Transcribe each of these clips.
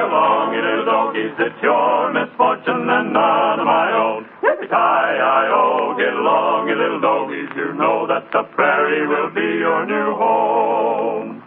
along, you little doggies. It's your misfortune and none of my own. Yippee-ki-yi-o, get along, you little doggies. You know that the prairie will be your new home.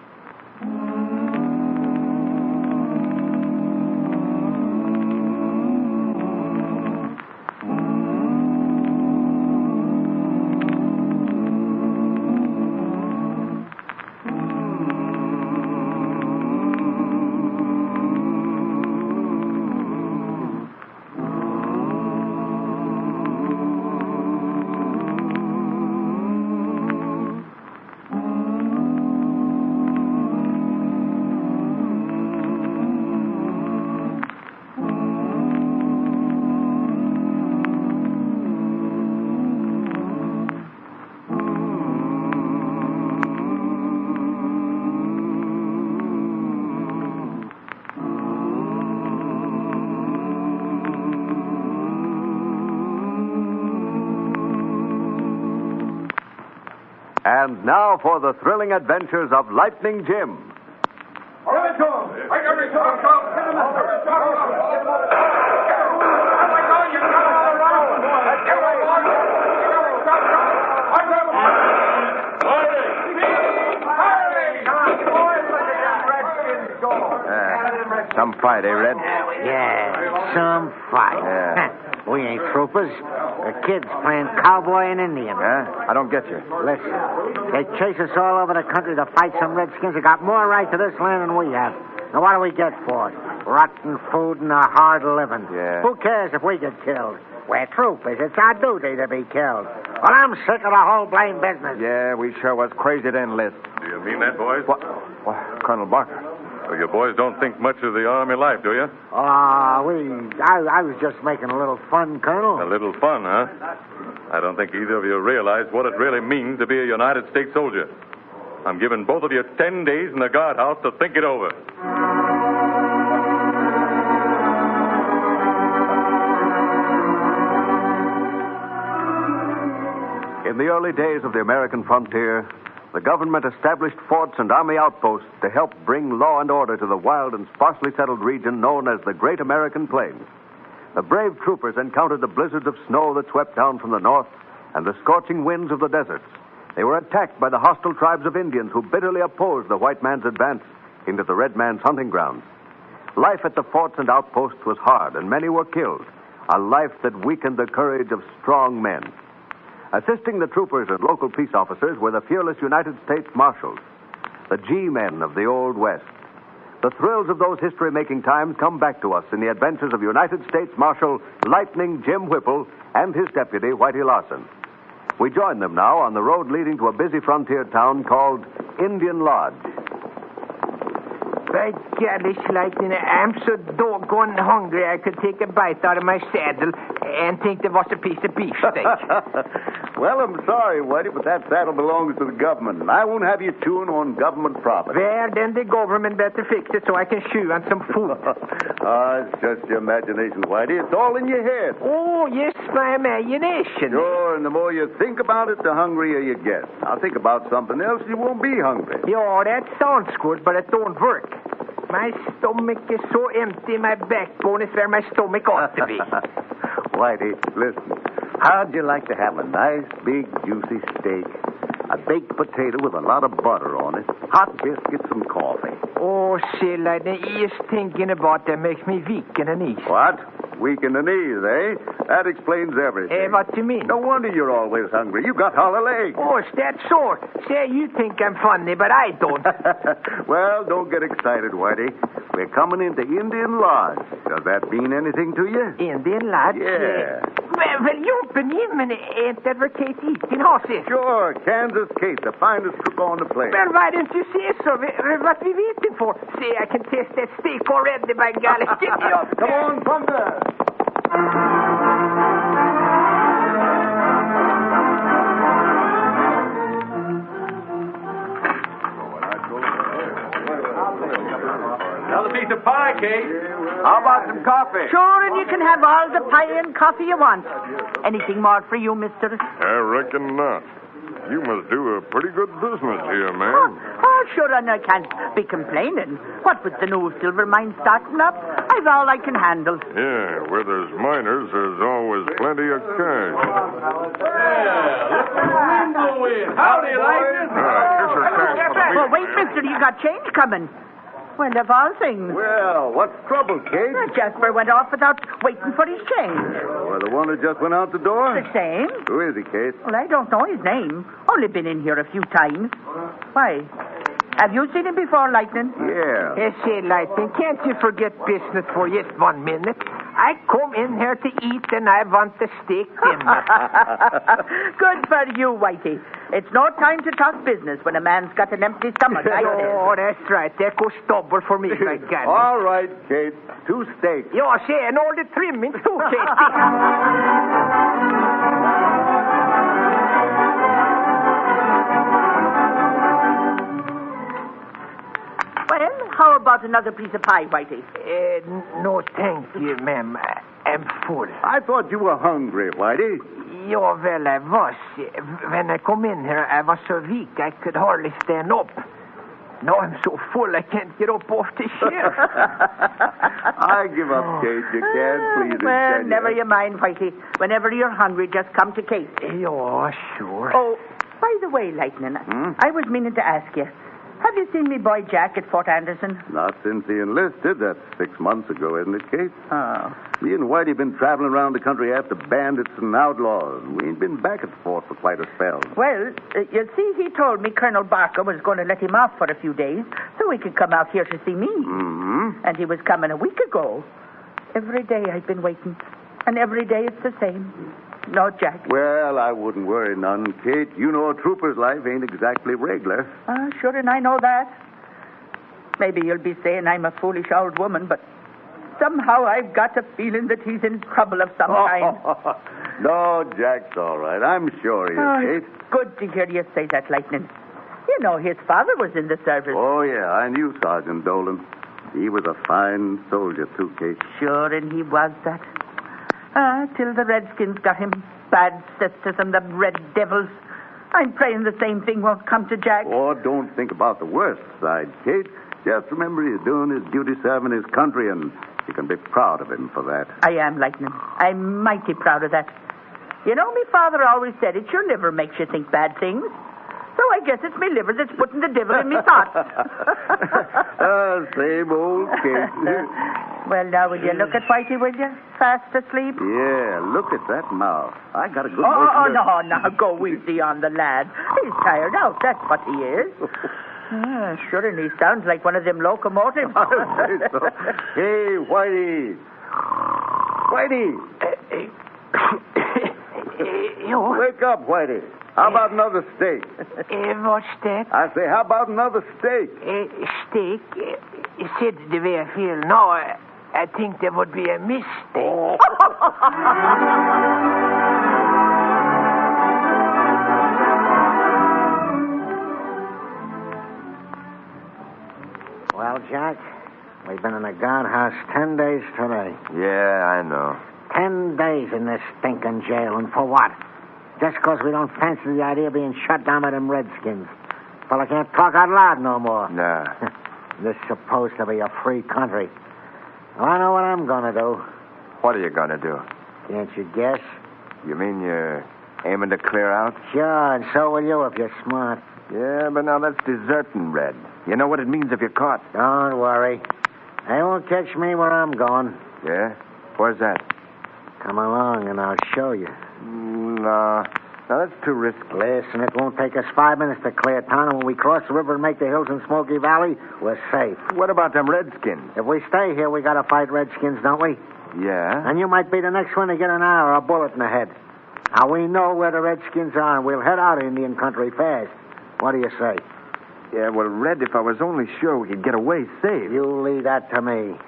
And now for the thrilling adventures of Lightning Jim. Some fight, eh, Red? Yeah, some fight. We ain't troopers. The kids playing cowboy and Indian. I don't get you. Listen, they chase us all over the country to fight some redskins that got more right to this land than we have. Now, what do we get for it? Rotten food and a hard living. Yeah. Who cares if we get killed? We're troopers. It's our duty to be killed. Well, I'm sick of the whole blame business. Yeah, we sure was crazy to enlist. Do you mean that, boys? What? Colonel Barker. Well, you boys don't think much of the Army life, do you? I was just making a little fun, Colonel. A little fun, huh? I don't think either of you realize what it really means to be a United States soldier. I'm giving both of you 10 days in the guardhouse to think it over. In the early days of the American frontier, the government established forts and army outposts to help bring law and order to the wild and sparsely settled region known as the Great American Plains. The brave troopers encountered the blizzards of snow that swept down from the north and the scorching winds of the deserts. They were attacked by the hostile tribes of Indians who bitterly opposed the white man's advance into the red man's hunting grounds. Life at the forts and outposts was hard, and many were killed, a life that weakened the courage of strong men. Assisting the troopers and local peace officers were the fearless United States Marshals, the G-men of the Old West. The thrills of those history-making times come back to us in the adventures of United States Marshal Lightning Jim Whipple and his deputy, Whitey Larson. We join them now on the road leading to a busy frontier town called Indian Lodge. By golly, Lightning, I'm so doggone hungry I could take a bite out of my saddle and think there was a piece of beefsteak. Well, I'm sorry, Whitey, but that saddle belongs to the government, and I won't have you chewing on government property. Well, then the government better fix it so I can chew on some food. It's just your imagination, Whitey. It's all in your head. Oh, yes, my imagination. Sure, and the more you think about it, the hungrier you get. Now, think about something else, you won't be hungry. Yeah, that sounds good, but it don't work. My stomach is so empty, my backbone is where my stomach ought to be. Whitey, listen. How'd you like to have a nice, big, juicy steak, a baked potato with a lot of butter on it, hot biscuits, and coffee? Oh, say, Lightning, just thinking about that makes me weak in the knees. What? Weak in the knees, eh? That explains everything. What do you mean? No wonder you're always hungry. You got hollow legs. Oh, is that so? Say, you think I'm funny, but I don't. Well, don't get excited, Whitey. We're coming into Indian Lodge. Does that mean anything to you? Indian Lodge? Yeah. Well, you benimmene, ain't that where Kate eating horses? Sure, Kansas Kate, the finest cook on the place. Well, why didn't you say so? What we waiting for? See, I can taste that steak already, by golly. Get me up. Come on, Thunder. Another piece of pie, Kate. How about some coffee? Sure, and you can have all the pie and coffee you want. Anything more for you, mister? I reckon not. You must do a pretty good business here, man. Oh, Oh, sure, and I can't be complaining. What with the new silver mine starting up, I've all I can handle. Yeah, where there's miners, there's always plenty of cash. Howdy, Lightning. Here's your cash for the Well, meeting. wait, mister, you got change coming. Well, of all things. Well, what's trouble, Kate? Jasper went off without waiting for his change. The one who just went out the door? The same? Who is he, Kate? Well, I don't know his name. Only been in here a few times. Why? Have you seen him before, Lightning? Yeah. Yes, say, Lightning, can't you forget business for just 1 minute? I come in here to eat, and I want the steak dinner. Good for you, Whitey. It's no time to talk business when a man's got an empty stomach like this. Oh, that's right. That goes double for me, my God. All right, Kate. 2 steaks. You say, and all the trimmings too, Katie. Well, how about another piece of pie, Whitey? No, thank you, ma'am. I'm full. I thought you were hungry, Whitey. Yeah, well, I was. When I come in here, I was so weak I could hardly stand up. Now I'm so full I can't get up off the chair. I give up, Kate. You can't please him, Well, can never you mind, Whitey. Whenever you're hungry, just come to Kate. Yeah, sure. Oh, by the way, Lightning, I was meaning to ask you, have you seen me boy Jack at Fort Anderson? Not since he enlisted. That's 6 months ago, isn't it, Kate? Oh. Me and Whitey been traveling around the country after bandits and outlaws. We ain't been back at the fort for quite a spell. Well, you see, he told me Colonel Barker was going to let him off for a few days so he could come out here to see me. Mm-hmm. And he was coming a week ago. Every day I've been waiting. And every day it's the same. No, Jack. Well, I wouldn't worry none, Kate. You know a trooper's life ain't exactly regular. Sure, and I know that. Maybe you'll be saying I'm a foolish old woman, but somehow I've got a feeling that he's in trouble of some kind. No, Jack's all right. I'm sure he is, Kate. Good to hear you say that, Lightning. You know, his father was in the service. Oh, yeah, I knew Sergeant Dolan. He was a fine soldier, too, Kate. Sure, and he was that. Till the Redskins got him. Bad sisters and the Red Devils. I'm praying the same thing won't come to Jack. Oh, don't think about the worst side, Kate. Just remember he's doing his duty serving his country, and you can be proud of him for that. I am, Lightning. I'm mighty proud of that. You know, me father always said it's your liver makes you think bad things. So I guess it's me liver that's putting the devil in me thoughts. Same old Kate. Well, now, will you look at Whitey, will you? Fast asleep? Yeah, look at that mouth. I got a good Oh, notion to- no, go easy on the lad. He's tired out, that's what he is. Sure, and he sounds like one of them locomotives. I'll say so. Hey, Whitey. Whitey. Wake up, Whitey. How about another steak? What's that? I say, how about another steak? Steak? Said the way I feel now, I think there would be a mistake. Well, Jack, we've been in the guardhouse 10 days today. Yeah, I know. 10 days in this stinking jail, and for what? Just because we don't fancy the idea of being shut down by them Redskins. Fella can't talk out loud no more. Nah. This is supposed to be a free country. Well, I know what I'm going to do. What are you going to do? Can't you guess? You mean you're aiming to clear out? Sure, and so will you if you're smart. Yeah, but now that's deserting, Red. You know what it means if you're caught. Don't worry. They won't catch me where I'm going. Yeah? Where's that? Come along and I'll show you. No, that's too risky. Listen, it won't take us 5 minutes to clear town, and when we cross the river and make the hills in Smoky Valley, we're safe. What about them Redskins? If we stay here, we gotta fight Redskins, don't we? Yeah? And you might be the next one to get an arrow or a bullet in the head. Now, we know where the Redskins are, and we'll head out of Indian country fast. What do you say? Yeah, well, Red, if I was only sure we could get away safe. You leave that to me.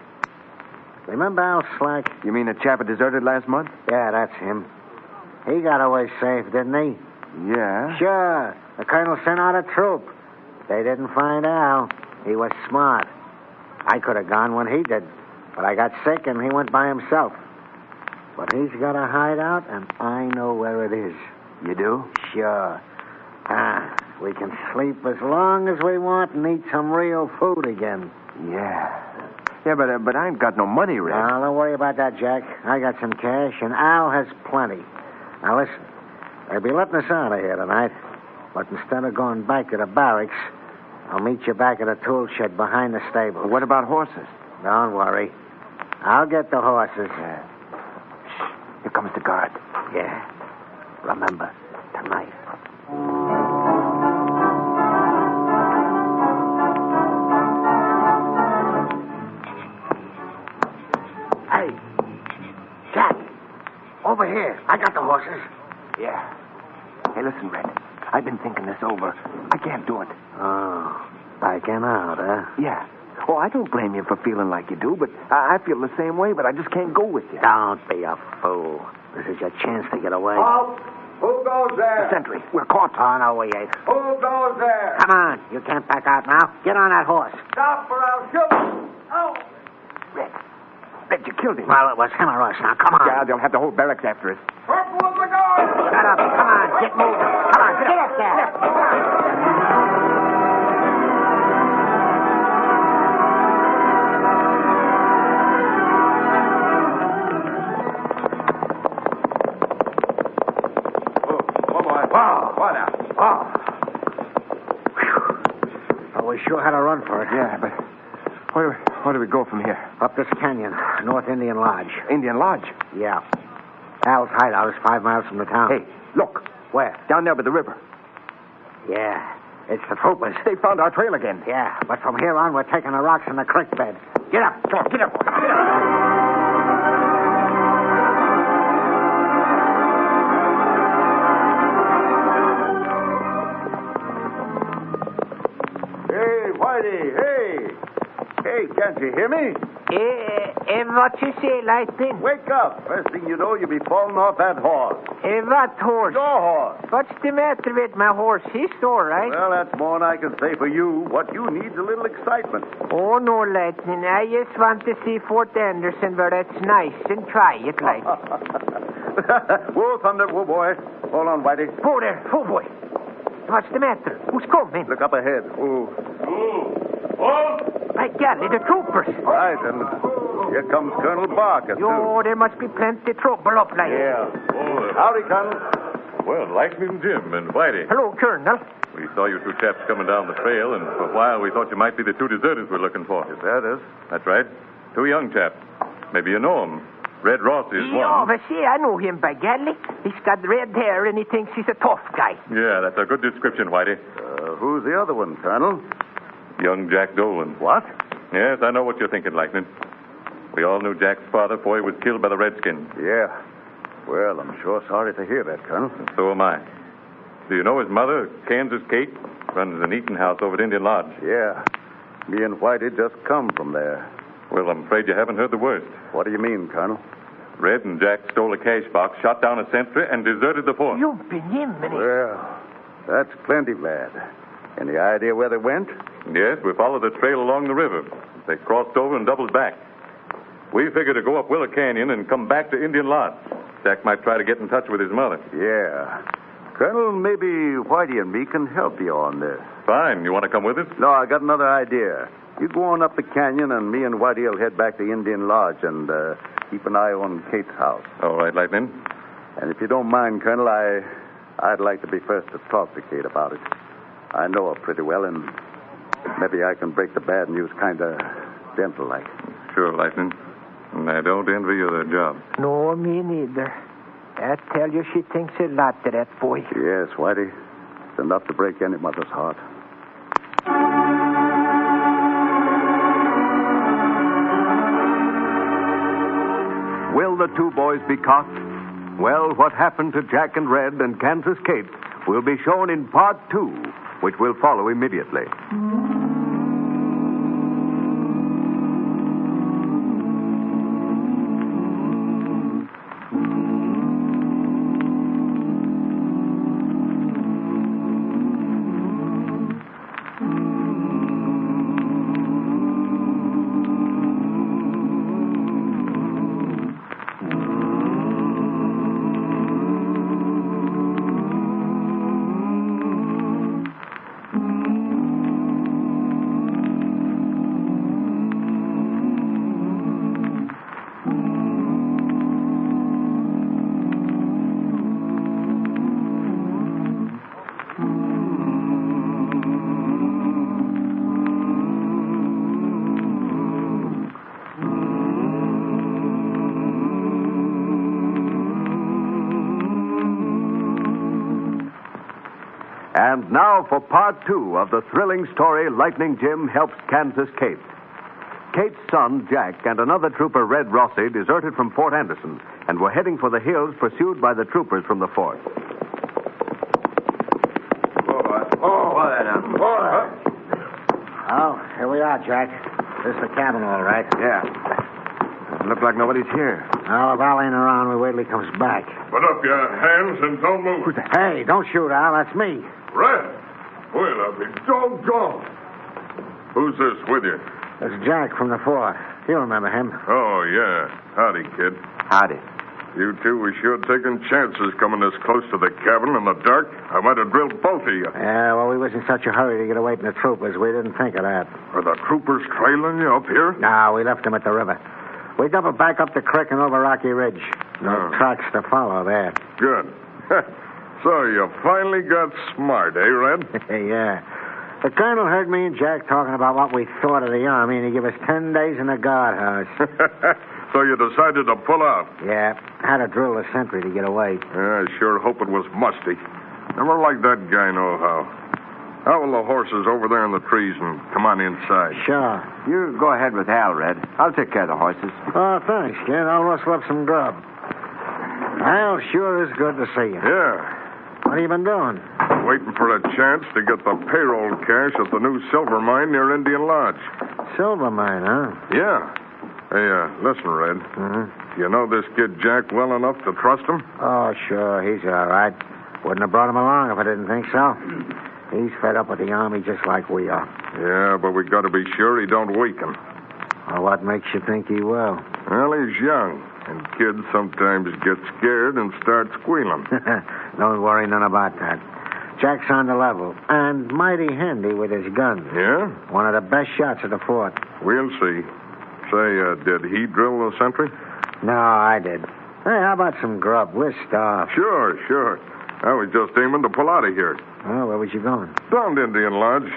Remember Al Slack? You mean the chap that deserted last month? Yeah, that's him. He got away safe, didn't he? Yeah. Sure. The colonel sent out a troop. They didn't find Al. He was smart. I could have gone when he did, but I got sick and he went by himself. But he's got a hideout, and I know where it is. You do? Sure. We can sleep as long as we want and eat some real food again. Yeah. Yeah, but I ain't got no money, Red. Now, don't worry about that, Jack. I got some cash, and Al has plenty. Now, listen. They'll be letting us out of here tonight. But instead of going back to the barracks, I'll meet you back at a tool shed behind the stable. What about horses? Don't worry. I'll get the horses. Yeah. Shh. Here comes the guard. Yeah. Remember, tonight. Hey, Jack. Over here. I got the horses. Yeah. Hey, listen, Red. I've been thinking this over. I can't do it. Oh, backing out, huh? Yeah. Oh, I don't blame you for feeling like you do, but I feel the same way, but I just can't go with you. Don't be a fool. This is your chance to get away. Halt! Who goes there? The sentry. We're caught. Oh, no, we ain't. Who goes there? Come on. You can't back out now. Get on that horse. Stop or I'll shoot. Oh! Red, you killed him. Well, it was him or us. Now, come on. Yeah, they'll have the whole barracks after us. What was the guard? Shut up. Come on. Get moving. Come on. Get up there. We sure had to run for it. Yeah, but where do we go from here? Up this canyon, North Indian Lodge. Indian Lodge? Yeah. Al's hideout is 5 miles from the town. Hey, look. Where? Down there by the river. Yeah. It's the troopers. They found our trail again. Yeah, but from here on, we're taking the rocks in the creek bed. Get up. Come on, get up. Get up. Hey, can't you hear me? What you say, Lightning? Wake up. First thing you know, you'll be falling off that horse. What horse? Your horse. What's the matter with my horse? He's all right. Well, that's more than I can say for you. What you need's a little excitement. Oh, no, Lightning. I just want to see Fort Anderson where it's nice and quiet, like. Whoa, Thunder. Whoa, boy. Hold on, Whitey. Oh, there. Oh, boy. What's the matter? Who's coming? Look up ahead. Whoa. By golly, the troopers. Right, and here comes Colonel Barker, too. Oh, there must be plenty trouble up, like. Yeah. Howdy, Colonel. Well, Lightning Jim and Whitey. Hello, Colonel. We saw you two chaps coming down the trail, and for a while we thought you might be the two deserters we're looking for. Is that us? That's right. Two young chaps. Maybe you know them. Red Ross is Oh, one. but see, I know him, by golly. He's got red hair, and he thinks he's a tough guy. Yeah, that's a good description, Whitey. Who's the other one, Colonel? Young Jack Dolan. What? Yes, I know what you're thinking, Lightning. We all knew Jack's father before he was killed by the Redskins. Yeah. Well, I'm sure sorry to hear that, Colonel. And so am I. Do you know his mother, Kansas Kate, runs an eating house over at Indian Lodge? Yeah. Me and Whitey just come from there. Well, I'm afraid you haven't heard the worst. What do you mean, Colonel? Red and Jack stole a cash box, shot down a sentry, and deserted the fort. You've been him, Well, that's plenty bad. Any idea where they went? Yes, we followed the trail along the river. They crossed over and doubled back. We figured to go up Willow Canyon and come back to Indian Lodge. Jack might try to get in touch with his mother. Yeah. Colonel, maybe Whitey and me can help you on this. Fine. You want to come with us? No, I got another idea. You go on up the canyon, and me and Whitey will head back to Indian Lodge and keep an eye on Kate's house. All right, Lightning. And if you don't mind, Colonel, I'd like to be first to talk to Kate about it. I know her pretty well, and maybe I can break the bad news kind of gentle-like. Sure, Lightning. And I don't envy you the job. No, me neither. I tell you, she thinks a lot of that boy. Yes, Whitey. It's enough to break any mother's heart. Will the two boys be caught? Well, what happened to Jack and Red and Kansas Kate will be shown in Part 2, which will follow immediately. And now for part 2 of the thrilling story, Lightning Jim Helps Kansas Kate. Kate's son, Jack, and another trooper, Red Rossi, deserted from Fort Anderson and were heading for the hills pursued by the troopers from the fort. Oh, here we are, Jack. This is the cabin, all right. Yeah. Doesn't look like nobody's here. Well, if Al ain't around, we wait till he comes back. Put up your hands and don't move. Hey, don't shoot, Al. That's me. Red. Well, I'll be doggone. Who's this with you? It's Jack from the fort. You remember him. Oh, yeah. Howdy, kid. Howdy. You two were sure taking chances coming this close to the cabin in the dark. I might have drilled both of you. Yeah, well, we was in such a hurry to get away from the troopers, we didn't think of that. Are the troopers trailing you up here? No, we left them at the river. We doubled back up the creek and over Rocky Ridge. No tracks to follow there. Good. So you finally got smart, eh, Red? Yeah. The colonel heard me and Jack talking about what we thought of the Army, and he gave us 10 days in the guardhouse. So you decided to pull out? Yeah. Had to drill the sentry to get away. Yeah, I sure hope it was musty. Never liked that guy nohow. How will the horses over there in the trees and come on inside? Sure. You go ahead with Al, Red. I'll take care of the horses. Oh, thanks, kid. I'll rustle up some grub. Al, sure is good to see you. Yeah. What have you been doing? Waiting for a chance to get the payroll cash at the new silver mine near Indian Lodge. Silver mine, huh? Yeah. Hey, listen, Red. Mm-hmm. You know this kid Jack well enough to trust him? Oh, sure. He's all right. Wouldn't have brought him along if I didn't think so. He's fed up with the Army just like we are. Yeah, but we got to be sure he don't weaken. Well, what makes you think he will? Well, he's young, and kids sometimes get scared and start squealing. Don't worry none about that. Jack's on the level, and mighty handy with his gun. Yeah? One of the best shots at the fort. We'll see. Say, did he drill the sentry? No, I did. Hey, how about some grub? We're starved. Sure. I was just aiming to pull out of here. Oh, where was you going? Down to Indian Lodge.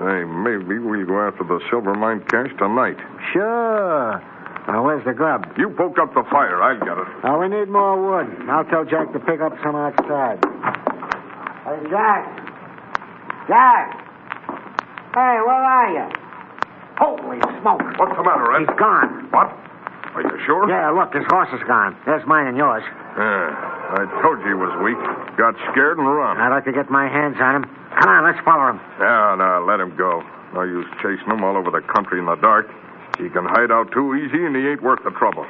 Hey, maybe we'll go after the silver mine cache tonight. Sure. Now, where's the grub? You poke up the fire. I'll get it. Oh, we need more wood. I'll tell Jack to pick up some outside. Hey, Jack. Jack. Hey, where are you? Holy smoke. What's the matter, Red? He's gone. What? Are you sure? Yeah, look, his horse is gone. There's mine and yours. Yeah, I told you he was weak. Got scared and run. I'd like to get my hands on him. Come on, let's follow him. No, let him go. No use chasing him all over the country in the dark. He can hide out too easy, and he ain't worth the trouble.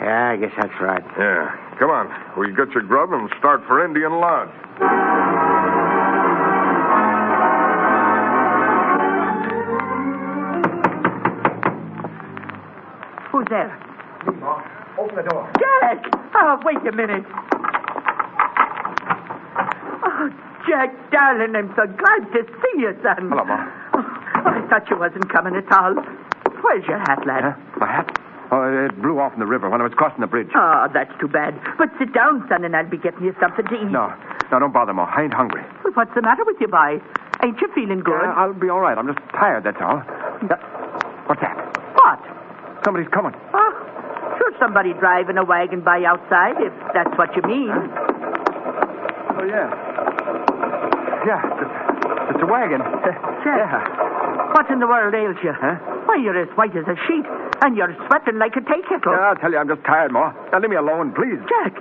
Yeah, I guess that's right. Yeah. Come on. We'll get your grub and start for Indian Lodge. Who's there? Open the door. Jack! Oh, wait a minute. Oh, Jack, darling, I'm so glad to see you, son. Hello, Ma. Oh, I thought you wasn't coming at all. Where's your hat, lad? Huh? My hat? Oh, it blew off in the river when I was crossing the bridge. Oh, that's too bad. But sit down, son, and I'll be getting you something to eat. No, don't bother, Ma. I ain't hungry. Well, what's the matter with you, boy? Ain't you feeling good? I'll be all right. I'm just tired, that's all. What's that? What? Somebody's coming. Oh, sure, somebody driving a wagon by outside, if that's what you mean. Oh, yeah. Yeah, it's a wagon. Jack, Yeah. what in the world ails you? Huh? Why, you're as white as a sheet, and you're sweating like a tea kettle. Yeah, I'll tell you, I'm just tired, Ma. Now, leave me alone, please. Jack,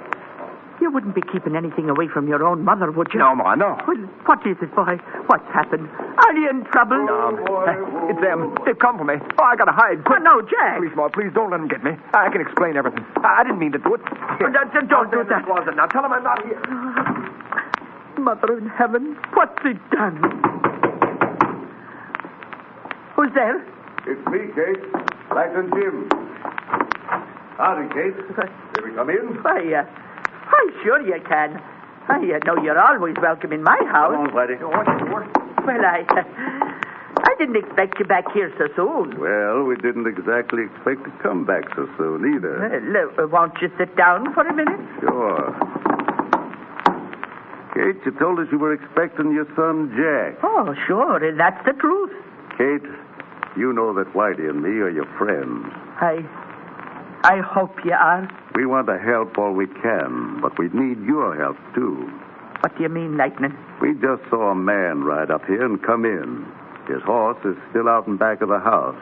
you wouldn't be keeping anything away from your own mother, would you? No, Ma, no. Well, what is it, boy? What's happened? Are you in trouble? It's them. They've come for me. Oh, I gotta hide. Quick. Oh, no, Jack. Please, Ma, please don't let them get me. I can explain everything. I didn't mean to do it. Here. Don't do that. Closet now. Tell them I'm not here. Mother in heaven, what's he done? Who's there? It's me, Kate. Lightning Jim. Howdy, Kate. May we come in? Why, sure you can. I know you're always welcome in my house. Come on, Whitey. Well, I didn't expect you back here so soon. Well, we didn't exactly expect to come back so soon either. Well, won't you sit down for a minute? Sure. Kate, you told us you were expecting your son, Jack. Oh, sure, and that's the truth. Kate, you know that Whitey and me are your friends. I hope you are. We want to help all we can, but we need your help, too. What do you mean, Lightning? We just saw a man ride up here and come in. His horse is still out in back of the house.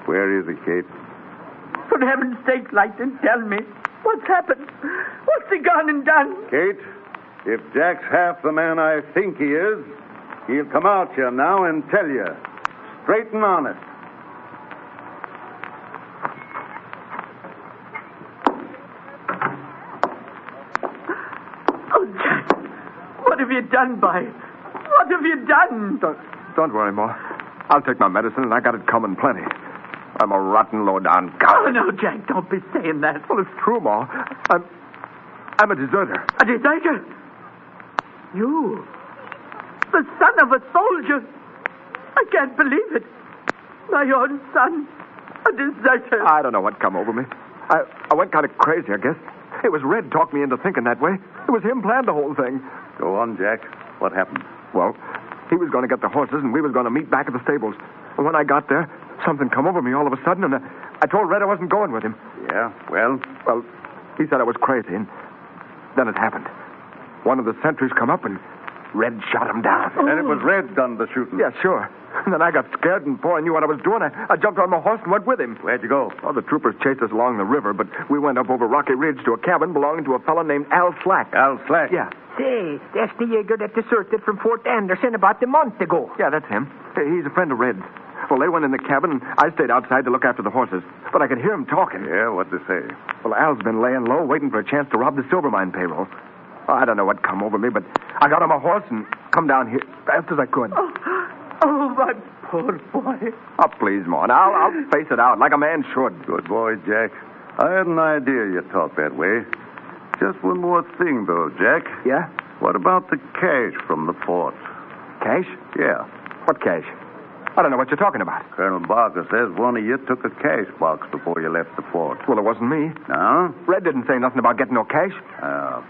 Where is he, Kate? For heaven's sake, Lightning, tell me. What's happened? What's he gone and done? Kate, if Jack's half the man I think he is, he'll come out here now and tell you. Straight and honest. Oh, Jack, what have you done, boy? What have you done? Don't worry, Ma. I'll take my medicine, and I got it coming plenty. I'm a rotten, low-down Oh, coward. no, Jack, don't be saying that. Well, it's true, Ma. I'm a deserter. A deserter? You? The son of a soldier? I can't believe it. My own son. A deserter. I don't know what come over me. I went kind of crazy, I guess. It was Red talked me into thinking that way. It was him planned the whole thing. Go on, Jack. What happened? Well, he was going to get the horses, and we was going to meet back at the stables. And when I got there, something come over me all of a sudden, and I told Red I wasn't going with him. Yeah, well? Well, he said I was crazy, and then it happened. One of the sentries come up, and Red shot him down. And it was Red done the shooting. Yeah, sure. And then I got scared, and before I knew what I was doing, I jumped on my horse and went with him. Where'd you go? Oh, the troopers chased us along the river, but we went up over Rocky Ridge to a cabin belonging to a fellow named Al Slack. Al Slack? Yeah. Say, that's the Jaeger that deserted from Fort Anderson about a month ago. Yeah, that's him. He's a friend of Red's. Well, they went in the cabin, and I stayed outside to look after the horses. But I could hear him talking. Yeah, what'd they say? Well, Al's been laying low, waiting for a chance to rob the silver mine payroll. I don't know what come over me, but I got on my horse and come down here fast as I could. Oh, my poor boy. Oh, please, Maud. I'll face it out like a man should. Good boy, Jack. I had an idea you'd talk that way. Just one more thing, though, Jack. Yeah? What about the cash from the fort? Cash? Yeah. What cash? I don't know what you're talking about. Colonel Barker says one of you took a cash box before you left the fort. Well, it wasn't me. No? Red didn't say nothing about getting no cash.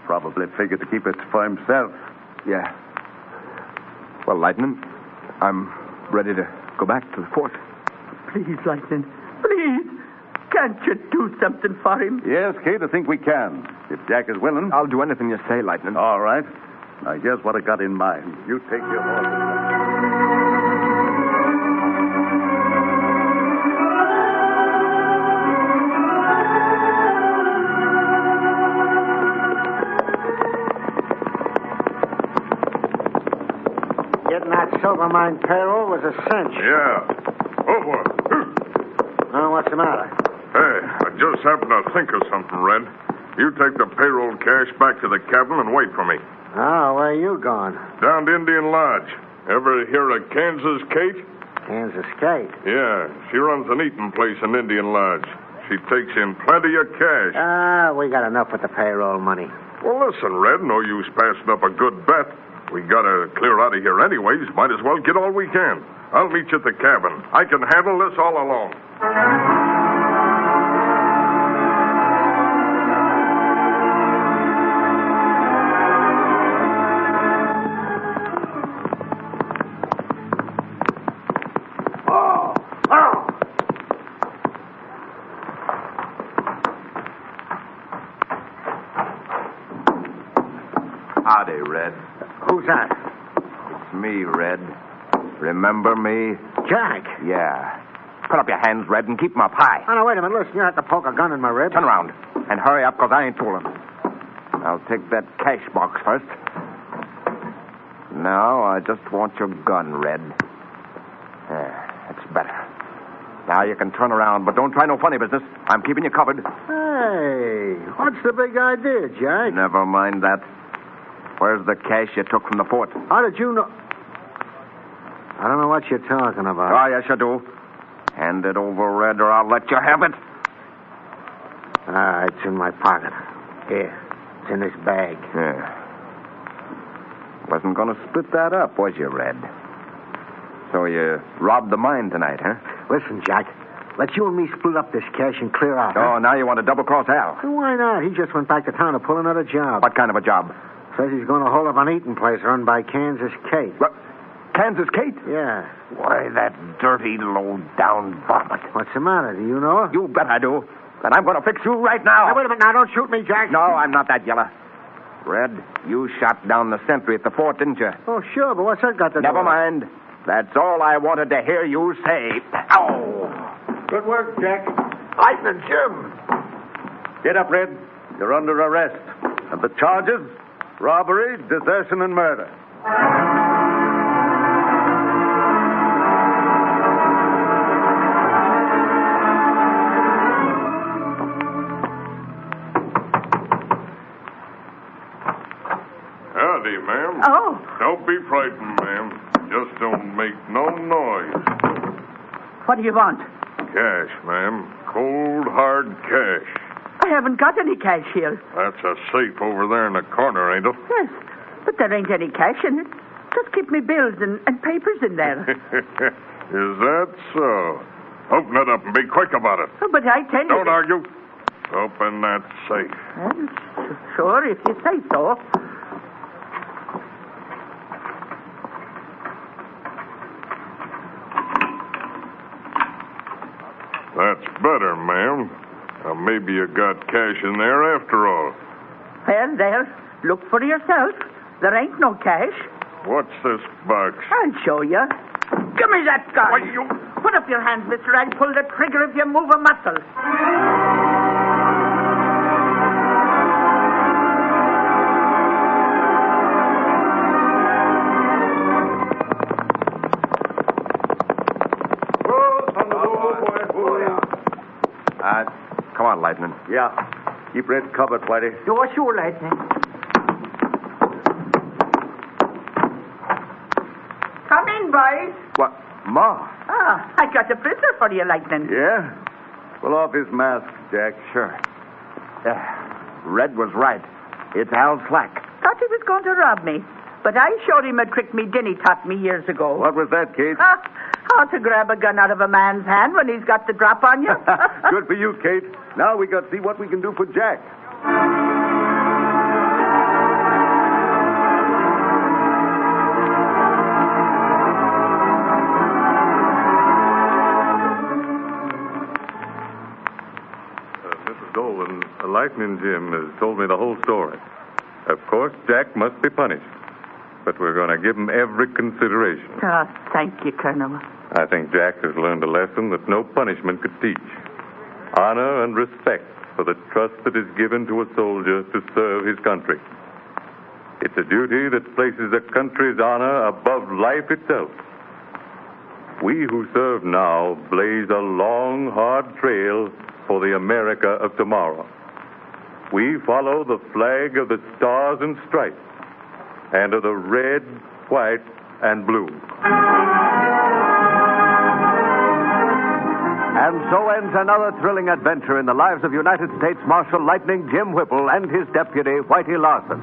Probably figured to keep it for himself. Yeah. Well, Lightning, I'm ready to go back to the fort. Please, Lightning, please. Can't you do something for him? Yes, Kate, I think we can. If Jack is willing. I'll do anything you say, Lightning. All right. Now, here's what I got in mind. You take your horse. Getting that silver mine payroll was a cinch. Yeah. Over. Oh, what's the matter? Hey, I just happened to think of something, Red. You take the payroll cash back to the cabin and wait for me. Oh, where you going? Down to Indian Lodge. Ever hear of Kansas Kate? Kansas Kate. Yeah, she runs an eating place in Indian Lodge. She takes in plenty of cash. We got enough with the payroll money. Well, listen, Red, no use passing up a good bet. We gotta clear out of here anyways. Might as well get all we can. I'll meet you at the cabin. I can handle this all alone. Howdy, Red. Who's that? It's me, Red. Remember me? Jack. Yeah. Put up your hands, Red, and keep 'em up high. Oh, no, wait a minute. Listen, you have to poke a gun in my rib. Turn around. And hurry up, because I ain't fooling. I'll take that cash box first. Now, I just want your gun, Red. There, that's better. Now you can turn around, but don't try no funny business. I'm keeping you covered. Hey, what's the big idea, Jack? Never mind that. Where's the cash you took from the fort? How did you know? I don't know what you're talking about. Oh, yes, you do. Hand it over, Red, or I'll let you have it. It's in my pocket. Here, it's in this bag. Yeah. Wasn't going to split that up, was you, Red? So you robbed the mine tonight, huh? Listen, Jack, let you and me split up this cash and clear out. Oh, now you want to double-cross Al. Why not? He just went back to town to pull another job. What kind of a job? Says he's going to hold up an eating place run by Kansas Kate. What? Kansas Kate? Yeah. Why, that dirty, low-down varmint. What's the matter? Do you know her? You bet I do. And I'm going to fix you right now. Now, wait a minute. Now, don't shoot me, Jack. No, I'm not that yellow. Red, you shot down the sentry at the fort, didn't you? Oh, sure, but what's that got to do? Never mind. That's all I wanted to hear you say. Ow! Good work, Jack. Lightning Jim! Get up, Red. You're under arrest. And the charges? Robbery, desertion, and murder. Howdy, ma'am. Oh, Don't be frightened, ma'am. Just don't make no noise. what do you want? Cash, ma'am. Cold, hard cash. I haven't got any cash here. That's a safe over there in the corner, ain't it? Yes, but there ain't any cash in it. Just keep me bills and papers in there. Is that so? Open it up and be quick about it. Oh, but I tell you... Don't argue. Open that safe. Well, sure, if you say so. That's better, ma'am. Now, maybe you got cash in there after all. Well, there. Look for yourself. There ain't no cash. What's this box? I'll show you. Give me that gun. Why, you... Put up your hands, mister. I'll pull the trigger if you move a muscle. Come on, Lightning. Yeah. Keep Red covered, Whitey. You're sure, Lightning. Come in, boys. What? Ma? Ah, I got a prisoner for you, Lightning. Yeah? Pull off his mask, Jack. Sure. Red was right. It's Al Slack. Thought he was going to rob me. But I showed him a trick me Dinny taught me years ago. What was that, Kate? How to grab a gun out of a man's hand when he's got the drop on you. Good for you, Kate. Now we got to see what we can do for Jack. Mrs. Dolan, Lightning Jim has told me the whole story. Of course, Jack must be punished. But we're going to give him every consideration. Oh, thank you, Colonel. I think Jack has learned a lesson that no punishment could teach. Honor and respect for the trust that is given to a soldier to serve his country. It's a duty that places a country's honor above life itself. We who serve now blaze a long, hard trail for the America of tomorrow. We follow the flag of the stars and stripes and of the red, white, and blue. And so ends another thrilling adventure in the lives of United States Marshal Lightning Jim Whipple and his deputy, Whitey Larson.